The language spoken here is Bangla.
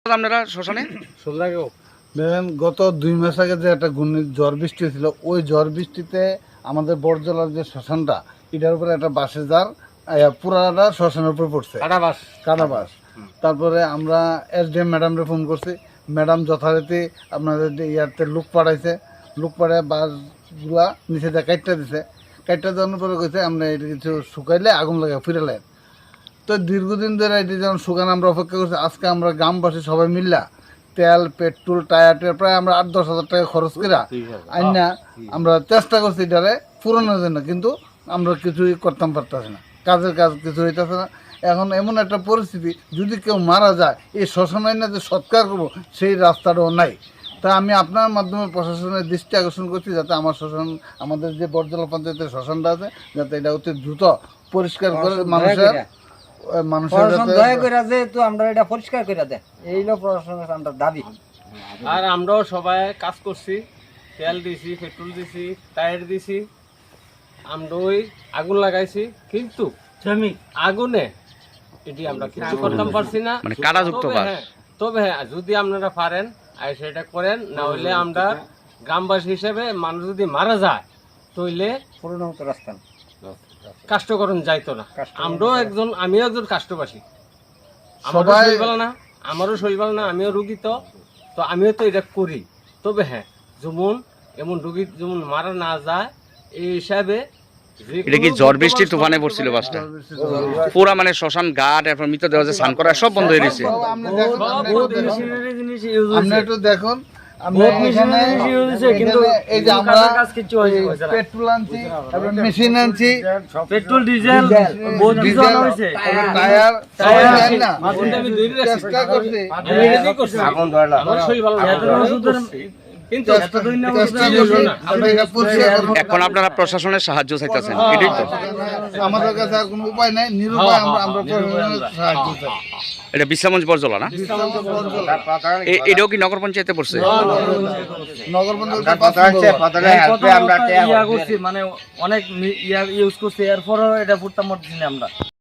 আপনারা শ্মশানে দেখেন গত 2 মাস আগে যে একটা ঝড় বৃষ্টি ছিল, ওই ঝড় বৃষ্টিতে আমাদের বড়জলার যে শ্মশানটা, এটার উপরে একটা বাঁশের জার পুরাটা শ্মশানের উপর পড়ছে, কাটাবাস। তারপরে আমরা SDM ম্যাডামরে ফোন করছি, ম্যাডাম যথারীতি আপনাদের ইয়াতে লোক পাঠাইছে, লোক পাঠায় বাসগুলা নিচে দিয়ে কাটটা দিছে, কাটটা দেওয়ার পরে কইছে আমরা এটা কিছু শুকাইলে আগুন লাগে ফিরালেন। তো দীর্ঘদিন ধরে এটি যখন শুকান আমরা অপেক্ষা করছি, আজকে আমরা গ্রামবাসী সবাই মিল্লা তেল পেট্রোল টায়ার প্রায় আমরা 8-10 হাজার টাকা খরচ করে আইনা আমরা চেষ্টা করছি এটারে পুরানোর জন্য, কিন্তু আমরা কিছুই করতাম পারতেছি না, কাজের কাজ কিছু হইতেছে না। এখন এমন একটা পরিস্থিতি, যদি কেউ মারা যায় এই শ্মশান আইনা যে সৎকার করবো সেই রাস্তাটাও নাই। তা আমি আপনার মাধ্যমে প্রশাসনের দৃষ্টি আকর্ষণ করছি যাতে আমার শ্মশান, আমাদের যে বড়জলা পঞ্চায়েতের শ্মশানটা আছে, যাতে এটা অতি দ্রুত পরিষ্কার করে মানুষের দয়া করে যেহেতু আমরা এটা পরিষ্কার করে দেয়, এই হলো প্রশাসনের আমরা দাবি। আর আমরাও সবাই কাজ করছি, তেল দিছি, পেট্রোল দিছি, টায়ার দিছি, আমরা ওই আগুন লাগাইছি, কিন্তু আগুনে এটি আমরা কিছু করতে পারছি না, মানে কারাযুক্ত বাস। তবে হ্যাঁ, যদি আপনারা পারেন আর সেটা করেন, না হলে আমরা গ্রামবাসী হিসেবে মানুষ যদি মারা যায় তইলে পুরনো মতো রাস্তা কাষ্টকরণ যাইতো না। আমরাও একজন, আমিও একজন কাষ্টবাসী, আমারও সবাই শরীর ভালো না, আমারও শরীর ভালো না, আমিও রুগী, তো আমিও তো এটা করি। তবে হ্যাঁ, যেমন এমন রুগী যেমন মারা না যায় এই হিসাবে। এটা কি ঝড় বৃষ্টি তুফানে পড়ছিল বাসটা? পুরা মানে শ্মশান ঘাট, এরপর মৃতদেহ যে স্নান করা সব বন্ধ হয়ে গেছে। আপনি একটু দেখুন, পেট্রোল আনছি, মেশিন আনছি, পেট্রোল ডিজেল টায়ার চেষ্টা করছি, আমার শরীর ভালো না, কিন্তু এখন আপনারা প্রশাসনের সাহায্য চাইতেছেন, এটাই তো? আমাদের কাছে আর কোনো উপায় নাই, নিরুপায় আমরা প্রশাসনের সাহায্য চাই। এটা বিশ্রামগঞ্জ বড়জলা না? এটাও কি নগর পঞ্চায়েতে পড়ছে? নগর মানে অনেক ইউজ করছি, এরপরও এটা ফুটতাম আমরা।